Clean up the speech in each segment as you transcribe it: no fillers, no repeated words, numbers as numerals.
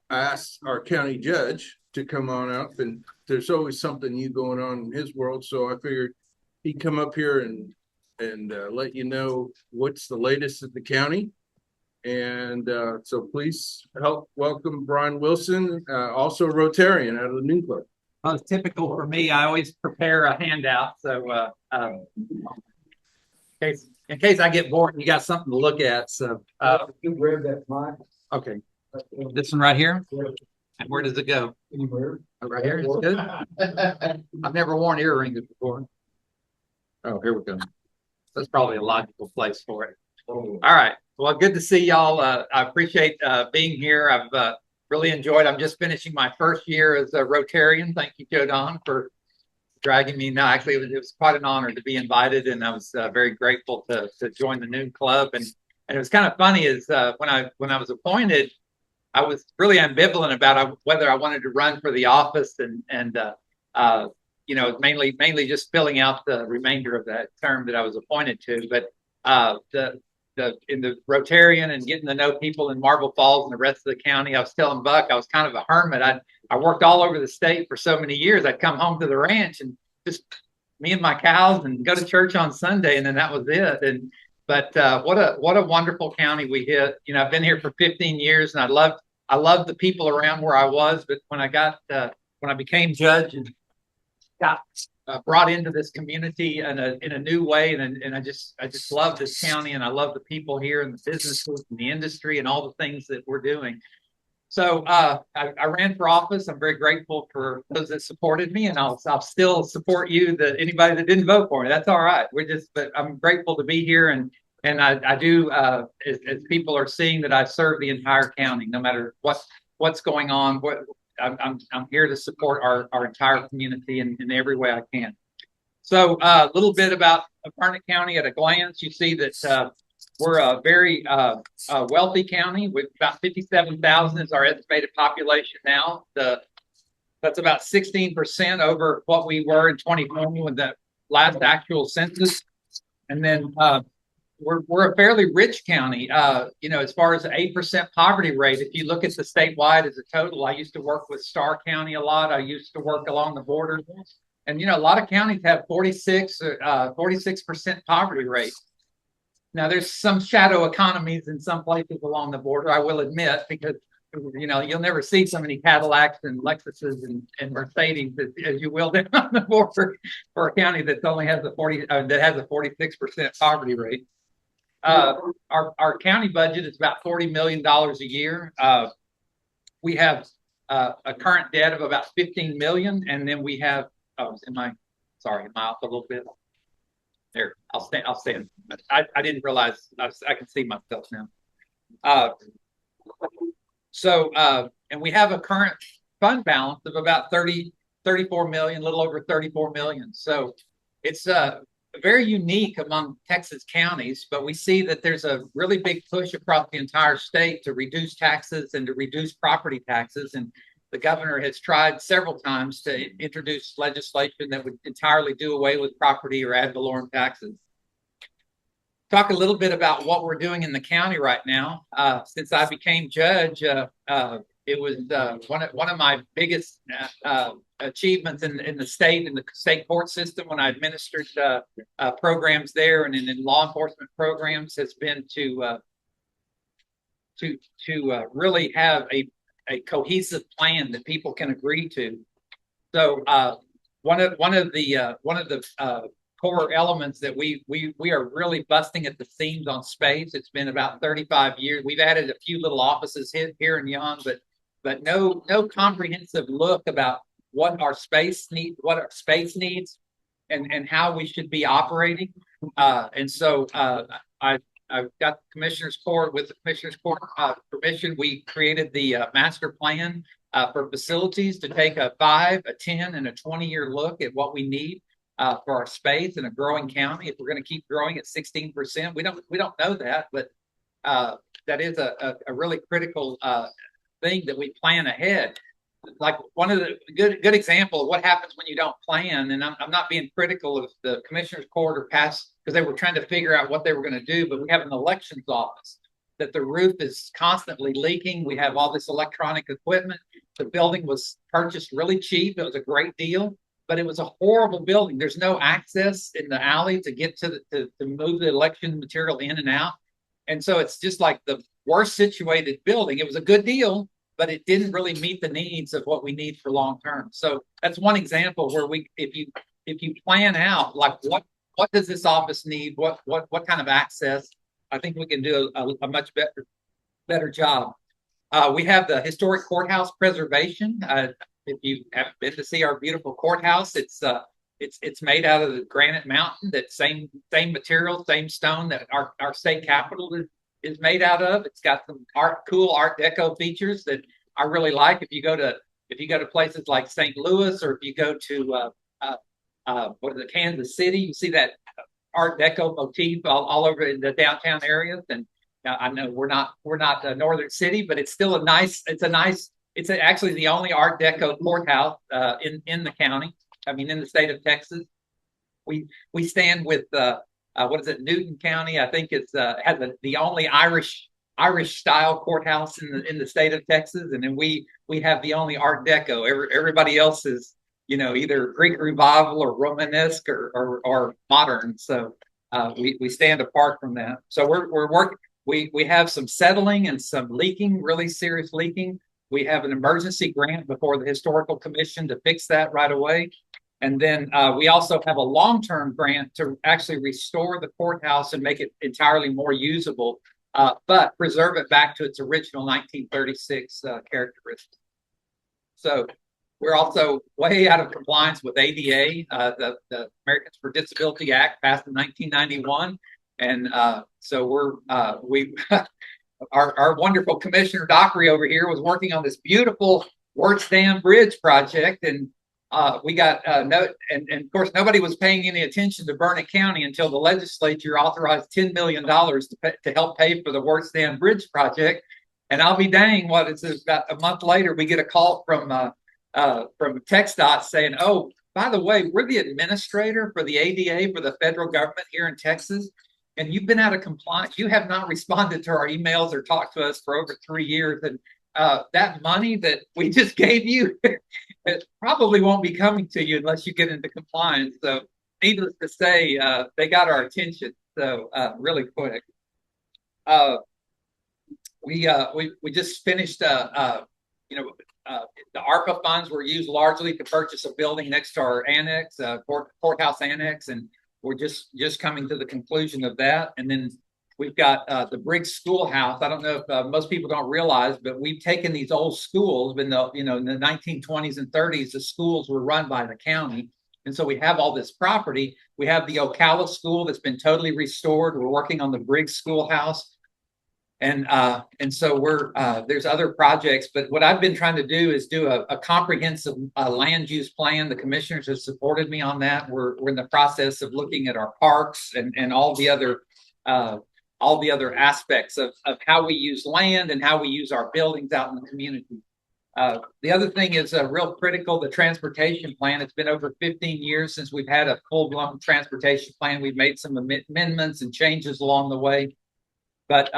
I asked our county judge to come on up, and there's always something new going on in his world. So I figured he'd come up here and let you know what's the latest at the county. And so please help welcome Bryan Wilson, also Rotarian out of the Noon Club. Well, it's typical for me. I always prepare a handout. So in case I get bored, you got something to look at. So you grab that mic. Okay. This one right here. And where does it go? Anywhere. Oh, right here. It's good. I've never worn earrings before. Oh, here we go. That's probably a logical place for it. All right. Well, good to see y'all. I appreciate being here. I've really enjoyed. I'm just finishing my first year as a Rotarian. Thank you, Joe Don, for dragging me. No, actually, it was quite an honor to be invited, and I was very grateful to join the Noon Club. And it was kind of funny is when I was appointed, I was really ambivalent about whether I wanted to run for the office and you know, mainly just filling out the remainder of that term that I was appointed to. But in the Rotarian and getting to know people in Marble Falls and the rest of the county, I was telling Buck I was kind of a hermit. I worked all over the state for so many years. I'd come home to the ranch and just me and my cows and go to church on Sunday, and then that was it. But what a wonderful county we hit. You know, I've been here for 15 years, and I loved the people around where I was. But when I became judge and got brought into this community in a new way, and I just love this county, and I love the people here and the businesses and the industry and all the things that we're doing. So I ran for office. I'm very grateful for those that supported me, and I'll still support you. Anybody that didn't vote for me, that's all right. But I'm grateful to be here, and I do as people are seeing that I serve the entire county, no matter what's going on. I'm here to support our entire community in every way I can. So a little bit about Burnet County at a glance. You see that we're a very wealthy county with about 57,000 is our estimated population now. That's about 16% over what we were in 2020 with the last actual census. And then we're a fairly rich county, you know, as far as the 8% poverty rate. If you look at the statewide as a total, I used to work with Starr County a lot. I used to work along the border. And, you know, a lot of counties have 46% poverty rate. Now, there's some shadow economies in some places along the border, I will admit, because, you know, you'll never see so many Cadillacs and Lexuses and Mercedes as you will there on the border for a county that only has a 46% poverty rate. Our county budget is about $40 million a year. We have a current debt of about $15 million, and then we have. Am I off a little bit? There, I'll stand. I didn't realize I can see myself now. And we have a current fund balance of about 34 million, a little over 34 million. So it's very unique among Texas counties, but we see that there's a really big push across the entire state to reduce taxes and to reduce property taxes. And the governor has tried several times to introduce legislation that would entirely do away with property or ad valorem taxes. Talk a little bit about what we're doing in the county right now. Since I became judge, it was one of my biggest achievements in the state court system when I administered programs there and in law enforcement programs has been to really have a cohesive plan that people can agree to. So one of the core elements that we are really busting at the seams on space. It's been about 35 years. We've added a few little offices here and yon, but no comprehensive look about what our space needs, and how we should be operating. And so I've got the Commissioner's Court. With the Commissioner's Court permission, we created the master plan for facilities to take a 5, a 10, and a 20-year look at what we need for our space in a growing county. If we're going to keep growing at 16%, we don't know that, but that is a really critical thing that we plan ahead. Like one of the good example of what happens when you don't plan, and I'm not being critical of the Commissioner's Court or past, because they were trying to figure out what they were going to do, but we have an elections office that the roof is constantly leaking. We have all this electronic equipment. The building was purchased really cheap. It was a great deal, but it was a horrible building. There's no access in the alley to get to move the election material in and out. And so it's just like the worst situated building. It was a good deal, but it didn't really meet the needs of what we need for long term. So that's one example where if you plan out like what does this office need, what kind of access, I think we can do a much better job. We have the historic courthouse preservation. If you have been to see our beautiful courthouse, it's made out of the granite mountain, that same material, same stone that our state capitol is made out of. It's got some cool art deco features that I really like. If you go to places like St. Louis, or if you go to Kansas City, you see that art deco motif all over in the downtown areas. And I know we're not a northern city, but it's still it's actually the only art deco courthouse in the county. I mean, in the state of Texas. We stand with Newton County. I think it's has the only Irish style courthouse in the state of Texas, and then we have the only art deco. Everybody else is either Greek revival or Romanesque or modern. So we stand apart from that. So we're working. We have some settling and some leaking, really serious leaking. We have an emergency grant before the Historical Commission to fix that right away. And then we also have a long-term grant to actually restore the courthouse and make it entirely more usable, but preserve it back to its original 1936 characteristics. So we're also way out of compliance with ADA, the Americans with Disabilities Act passed in 1991. And so our wonderful Commissioner Dockery over here was working on this beautiful Wirtz Dam Bridge project, and we got and of course nobody was paying any attention to Burnet County until the legislature authorized $10 million to help pay for the Wirtz Dam Bridge project. And I'll be dang, about a month later we get a call from TxDOT saying, "Oh, by the way, we're the administrator for the ADA for the federal government here in Texas, and you've been out of compliance. You have not responded to our emails or talked to us for over 3 years. And that money that we just gave you, it probably won't be coming to you unless you get into compliance." So needless to say, they got our attention. So really quick. We just finished, the ARPA funds were used largely to purchase a building next to our annex, courthouse annex, and we're just coming to the conclusion of that. And then we've got the Briggs Schoolhouse. I don't know if most people don't realize, but we've taken these old schools. In the 1920s and 30s, the schools were run by the county, and so we have all this property. We have the Ocala School that's been totally restored. We're working on the Briggs Schoolhouse. And so there's other projects, but what I've been trying to do is do a comprehensive land use plan. The commissioners have supported me on that. We're in the process of looking at our parks and all the other aspects of how we use land and how we use our buildings out in the community. The other thing is real critical, the transportation plan. It's been over 15 years since we've had a full-blown transportation plan. We've made some amendments and changes along the way. But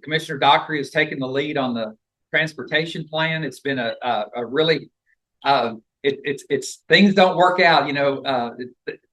Commissioner Dockery has taken the lead on the transportation plan. It's been a really, it's things don't work out,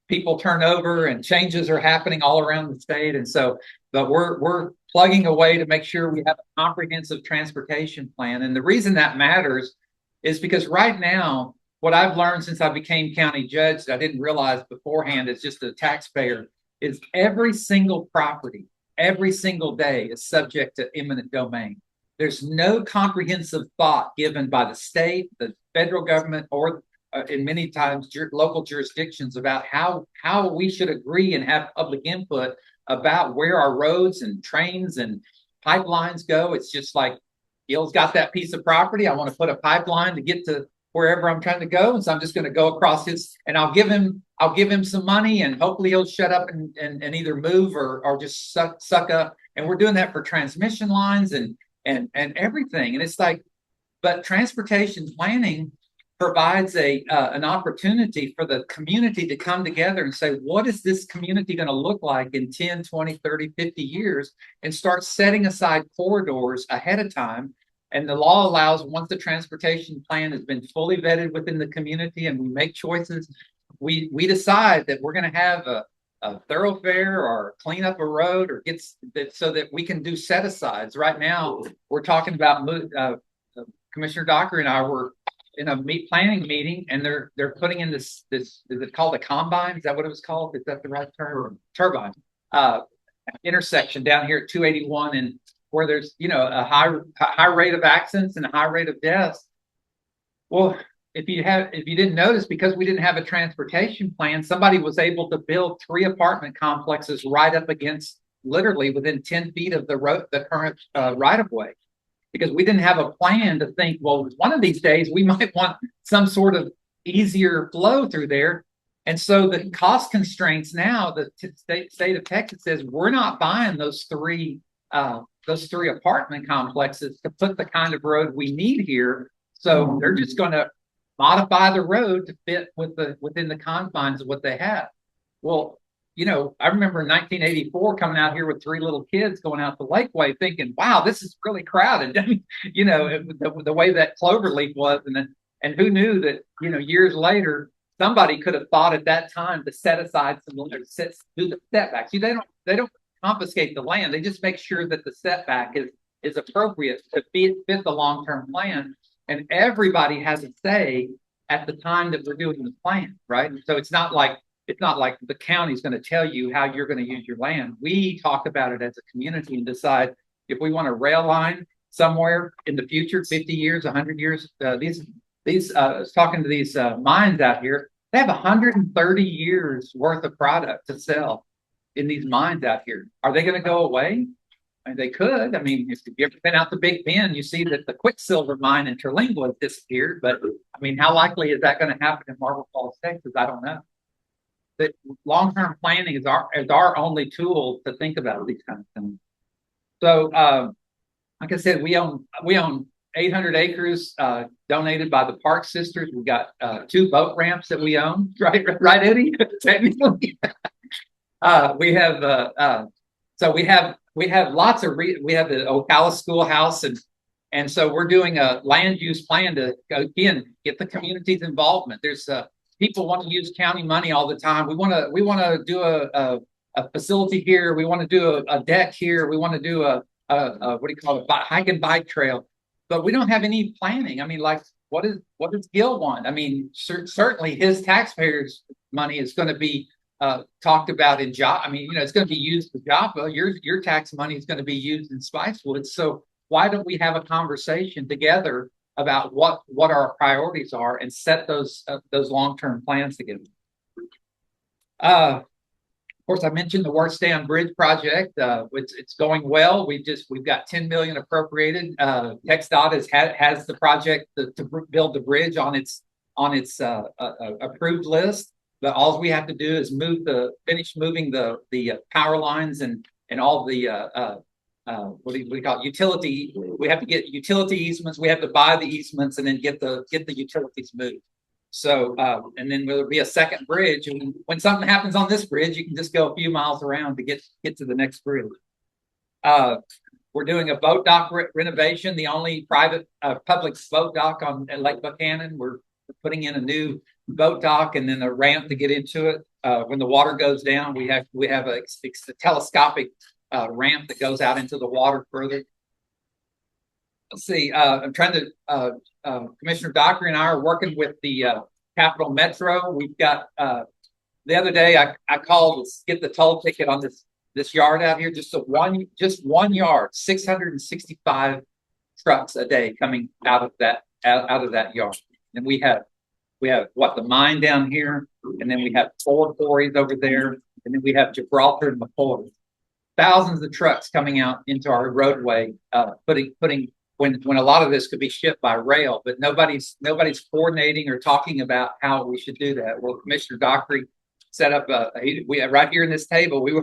people turn over and changes are happening all around the state. And so, but we're plugging away to make sure we have a comprehensive transportation plan. And the reason that matters is because right now, what I've learned since I became county judge that I didn't realize beforehand as just a taxpayer is every single property, every single day is subject to eminent domain. There's no comprehensive thought given by the state, the federal government, or in many times local jurisdictions about how we should agree and have public input about where our roads and trains and pipelines go. It's just like, Gil's got that piece of property. I want to put a pipeline to get to wherever I'm trying to go. And so I'm just going to go across his, and I'll give him some money, and hopefully he'll shut up and either move or just suck up. And we're doing that for transmission lines and everything. And it's like, but transportation planning provides an opportunity for the community to come together and say, what is this community going to look like in 10, 20, 30, 50 years, and start setting aside corridors ahead of time. And the law allows, once the transportation plan has been fully vetted within the community and we make choices, we decide that we're going to have a thoroughfare or clean up a road or get that so that we can do set asides. Right now, we're talking about Commissioner Docker and I were in a planning meeting, and they're putting in this is it called a combine? Is that what it was called? Is that the right term? Turbine intersection down here at 281, and where there's a high rate of accidents and a high rate of deaths. Well, if you didn't notice, because we didn't have a transportation plan, somebody was able to build 3 apartment complexes right up against, literally within 10 feet of the road, the current right of way. Because we didn't have a plan to think, well, one of these days we might want some sort of easier flow through there. And so the cost constraints now, the state of Texas says we're not buying those three apartment complexes to put the kind of road we need here. So they're just going to modify the road to fit within the confines of what they have. Well, I remember in 1984 coming out here with 3 little kids going out the Lakeway thinking, wow, this is really crowded. I mean, the way that Cloverleaf was. And who knew that, years later, somebody could have thought at that time to set aside some, do the setbacks. See, they don't confiscate the land. They just make sure that the setback is appropriate to fit the long-term plan. And everybody has a say at the time that we're doing the plan, right? And so it's not like the county's going to tell you how you're going to use your land. We talk about it as a community and decide if we want a rail line somewhere in the future, 50 years, 100 years. I was talking to these mines out here. They have 130 years worth of product to sell in these mines out here. Are they going to go away? I mean, they could. I mean, if you've ever been out to Big Bend, you see that the Quicksilver mine in Terlingua has disappeared. But I mean, how likely is that going to happen in Marble Falls, Texas? I don't know. That long-term planning is our only tool to think about these kind of things. So, like I said, we own 800 acres donated by the Park Sisters. We got 2 boat ramps that we own, right, Eddie? Technically, we have lots of we have the Ocala Schoolhouse, and so we're doing a land use plan to again get the community's involvement. There's people want to use county money all the time. We want to do a facility here. We want to do a deck here. We want to do a what do you call it? Hike and bike trail, but we don't have any planning. I mean, like what does Gil want? I mean, certainly his taxpayers' money is going to be talked about in job. I mean, it's going to be used for Joppa. Your tax money is going to be used in Spicewood. So why don't we have a conversation together about what our priorities are and set those long-term plans together? Of course, I mentioned the Worth Stand Bridge project. It's going well. We've got $10 million appropriated. TxDOT has the project to build the bridge on its approved list. But all we have to do is finish moving the power lines and all the what do you call it? Utility. We have to get utility easements. We have to buy the easements and then get the utilities moved. So and then there'll be a second bridge. And when something happens on this bridge, you can just go a few miles around to get to the next bridge. We're doing a boat dock renovation, the only private public boat dock on Lake Buchanan. We're putting in a new boat dock and then a ramp to get into it. When the water goes down, we have a telescopic ramp that goes out into the water further. Let's see. I'm trying to. Commissioner Docker and I are working with the Capital Metro. We've got the other day I called to get the toll ticket on this yard out here. Just one yard, 665 trucks a day coming out of that yard, and we have the mine down here, and then we have 4 quarries over there, and then we have Gibraltar and McCoy. Thousands of trucks coming out into our roadway, putting when a lot of this could be shipped by rail, but nobody's coordinating or talking about how we should do that. Well, Commissioner Dockery set up right here in this table. We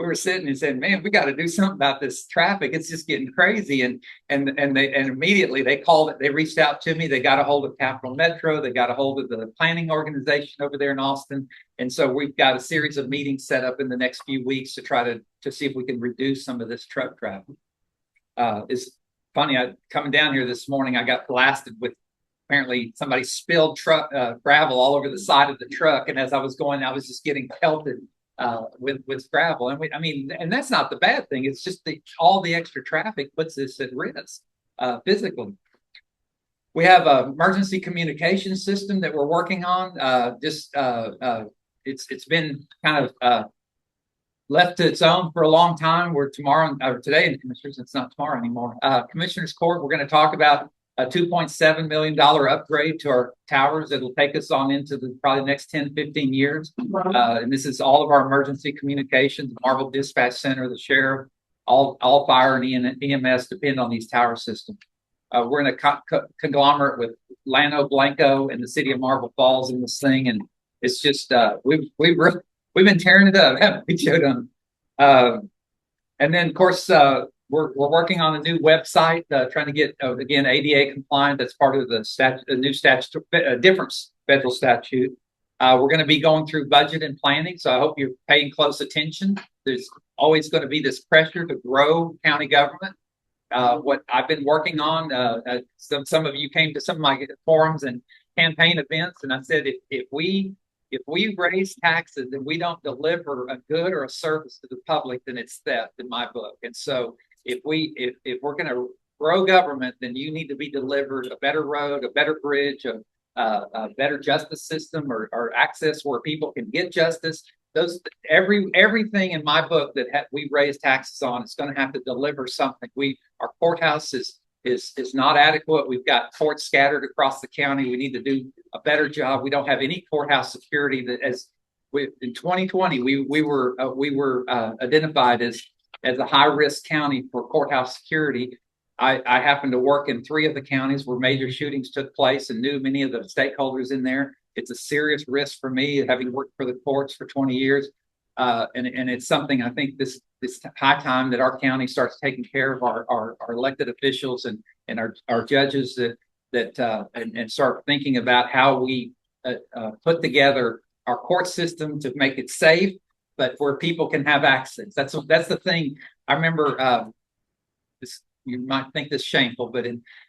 we were sitting and said, man, we got to do something about this traffic. It's just getting crazy. And immediately they called it, they reached out to me. They got a hold of Capital Metro. They got a hold of the planning organization over there in Austin. And so we've got a series of meetings set up in the next few weeks to try to see if we can reduce some of this truck traffic. It's funny, coming down here this morning, I got blasted with, apparently somebody spilled gravel all over the side of the truck. And as I was going, I was just getting pelted with gravel. And and that's not the bad thing. It's just all the extra traffic puts this at risk physically. We have an emergency communication system that we're working on. It's been kind of left to its own for a long time. We're today in the Commissioners, it's not tomorrow anymore. Commissioners Court, we're going to talk about a $2.7 million upgrade to our towers. It'll take us on into probably the next 10, 15 years. And this is all of our emergency communications, Marble Dispatch Center, the sheriff, all fire and EMS depend on these tower systems. We're in a conglomerate with Llano Blanco and the city of Marble Falls in this thing. And it's just, we've been tearing it up, haven't we, Joe? And then, of course, we're working on a new website, trying to get, again, ADA compliant. That's part of the new statute, a different federal statute. We're going to be going through budget and planning, so I hope you're paying close attention. There's always going to be this pressure to grow county government. What I've been working on, some of you came to some of my forums and campaign events, and I said, if we raise taxes and we don't deliver a good or a service to the public, then it's theft in my book. And so if we're going to grow government, then you need to be delivered a better road, a better bridge, a better justice system, or access where people can get justice. Everything in my book that we raise taxes on, it's going to have to deliver something. Our courthouse is not adequate. We've got courts scattered across the county. We need to do a better job. We don't have any courthouse security. In 2020, we were identified as a high risk county for courthouse security. I happened to work in 3 of the counties where major shootings took place and knew many of the stakeholders in there. It's a serious risk for me, having worked for the courts for 20 years. And it's something I think this high time that our county starts taking care of our elected officials and our judges and start thinking about how we put together our court system to make it safe, but where people can have access. That's the thing. I remember you might think this shameful, but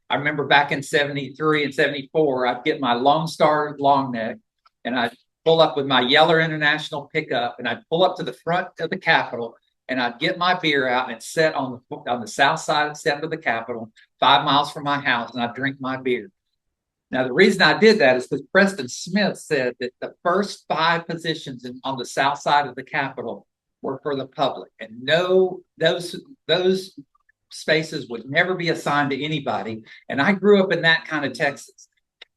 I remember back in 73 and 74, I'd get my Lone Star long neck and I'd pull up with my Yeller International pickup and I'd pull up to the front of the Capitol and I'd get my beer out and sit on the south side step of the Capitol, 5 miles from my house, and I'd drink my beer. Now, the reason I did that is because Preston Smith said that the first 5 positions on the south side of the Capitol were for the public, and those spaces would never be assigned to anybody. And I grew up in that kind of Texas.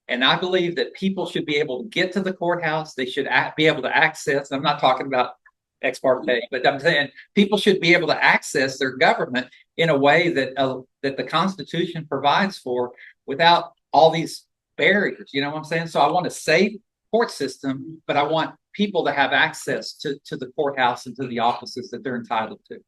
And I believe that people should be able to get to the courthouse. They should be able to access. I'm not talking about ex parte, but I'm saying people should be able to access their government in a way that the Constitution provides for without all these barriers. You know what I'm saying? So I want a safe court system, but I want people to have access to the courthouse and to the offices that they're entitled to.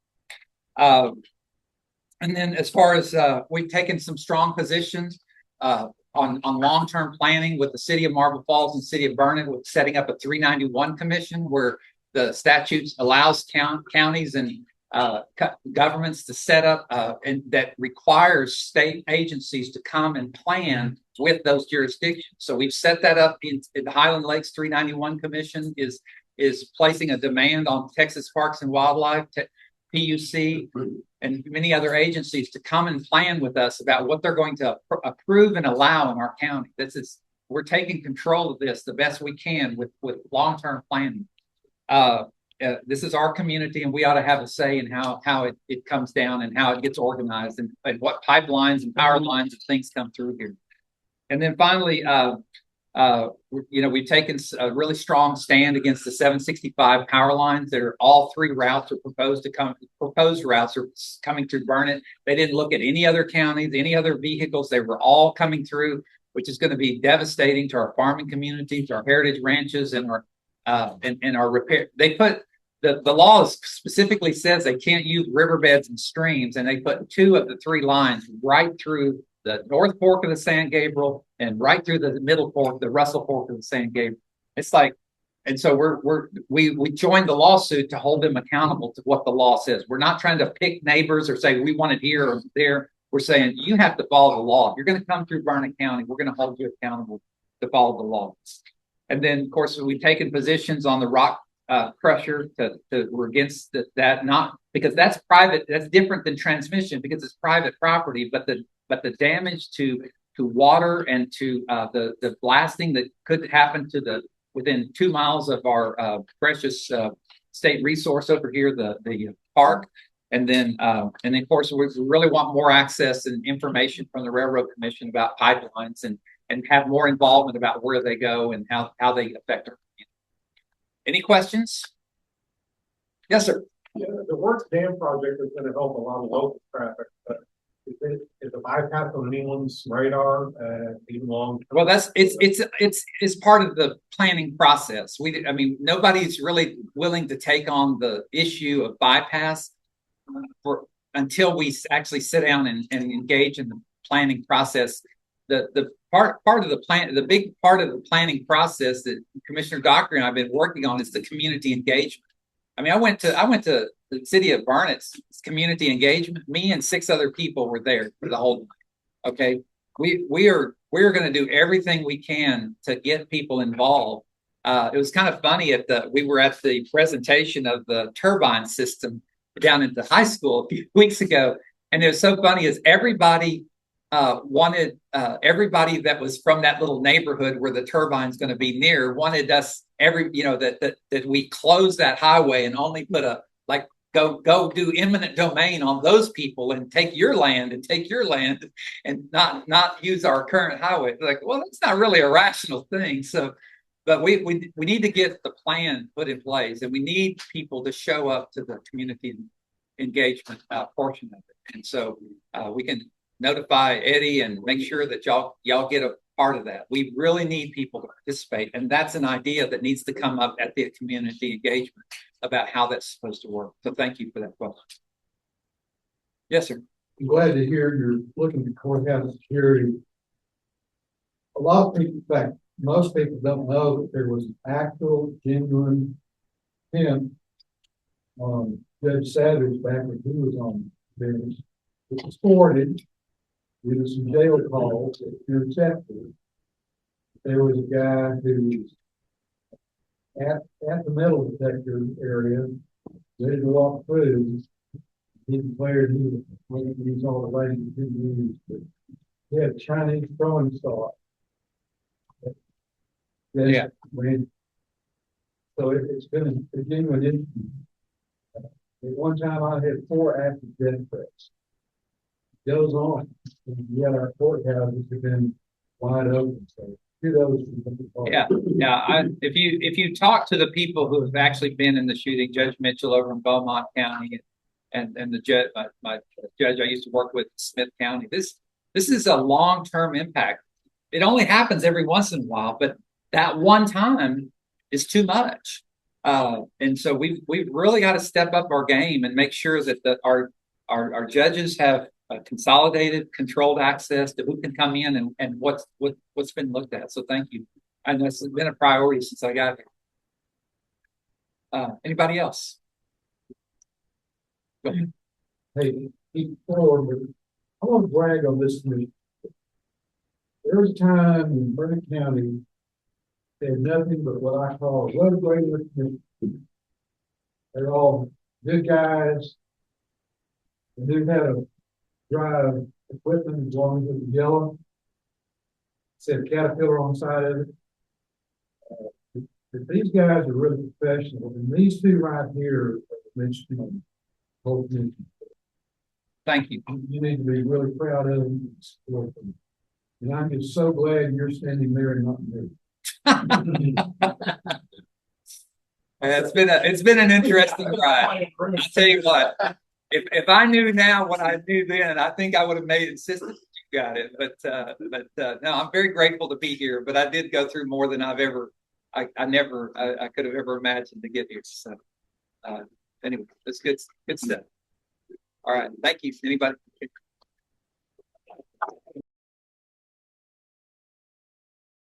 And then as far as we've taken some strong positions on long-term planning with the city of Marble Falls and city of Burnet, with setting up a 391 commission where the statute allows counties and governments to set up and that requires state agencies to come and plan with those jurisdictions. So we've set that up in the Highland Lakes 391 Commission is placing a demand on Texas Parks and Wildlife, PUC, and many other agencies to come and plan with us about what they're going to approve and allow in our county. We're taking control of this the best we can with long-term planning. This is our community, and we ought to have a say in how it comes down and how it gets organized and what pipelines and power lines and things come through here. And then finally, we've taken a really strong stand against the 765 power lines that are all 3 routes are proposed routes are coming through Burnet. They didn't look at any other counties, any other vehicles. They were all coming through, which is going to be devastating to our farming community, to our heritage ranches, and our repair. They put the law specifically says they can't use riverbeds and streams, and they put 2 of the 3 lines right through the North Fork of the San Gabriel and right through the Middle Fork, the Russell Fork of the San Gabriel. It's like, and so we joined the lawsuit to hold them accountable to what the law says. We're not trying to pick neighbors or say we want it here or there. We're saying you have to follow the law. If you're going to come through Burnet County, we're going to hold you accountable to follow the law. And then, of course, we've taken positions on the rock crusher we're against that, not because that's private. That's different than transmission because it's private property. But the damage to water and to the blasting that could happen to within 2 miles of our precious state resource over here, the park. And then of course, we really want more access and information from the Railroad Commission about pipelines and have more involvement about where they go and how they affect our community. Any questions? Yes, sir. Yeah, the Works Dam project is going to help a lot of local traffic, but is the bypass on anyone's radar even long term? Well, it's part of the planning process. I mean, nobody's really willing to take on the issue of bypass until we actually sit down and engage in the planning process. The part of the plan, the big part of the planning process that Commissioner Dockery and I've been working on is the community engagement. I mean, I went to the city of Burnet's community engagement. Me and 6 other people were there for the whole night. Okay, we're going to do everything we can to get people involved. It was kind of funny we were at the presentation of the turbine system down at the high school a few weeks ago, and it was so funny is everybody wanted everybody that was from that little neighborhood where the turbine's going to be near wanted us that we close that highway and only put go do eminent domain on those people and take your land and not use our current highway. Like, well, that's not really a rational thing. So, but we need to get the plan put in place, and we need people to show up to the community engagement portion of it. And so we can notify Eddie and make sure that y'all get a part of that. We really need people to participate, and that's an idea that needs to come up at the community engagement about how that's supposed to work. So thank you for that question. Yes, sir. I'm glad to hear you're looking at courthouse security. A lot of people, in fact, most people don't know that there was an actual, genuine attempt on Judge Savage back when he was on business. It was forwarded due to some jail calls that intercepted. There was a guy who was at the metal detector area, ready to walk through. He declared he wasn't use all the language he used, but he had a Chinese throwing star. Yeah. So it's been a genuine issue. At one time, I had 4 active death threats. It goes on. And yet our courthouses have been wide open. So kudos to the Yeah. If you talk to the people who have actually been in the shooting, Judge Mitchell over in Beaumont County, and the judge, my judge I used to work with in Smith County, this is a long-term impact. It only happens every once in a while, but that one time is too much. And so we've really got to step up our game and make sure that our judges have consolidated, controlled access to who can come in and what's been looked at. So thank you. And it's been a priority since I got here. Anybody else? Go ahead. Hey, keep forward. I want to brag on this commission. There was a time in Burnet County, they had nothing but what I call a road grader commission. They're all good guys. And they've had a drive equipment as long as it was yellow. It said Caterpillar on the side of it. But these guys are really professional. And these 2 right here are mentioned on the whole commission. Thank you. You need to be really proud of them and support them. And I'm just so glad you're standing there and not me. It's been an interesting ride. I'll tell you what, if I knew now what I knew then, I think I would have made insistent that you got it. But no, I'm very grateful to be here. But I did go through more than I could have ever imagined to get here. So Anyway, that's good stuff. All right, thank you. Anybody?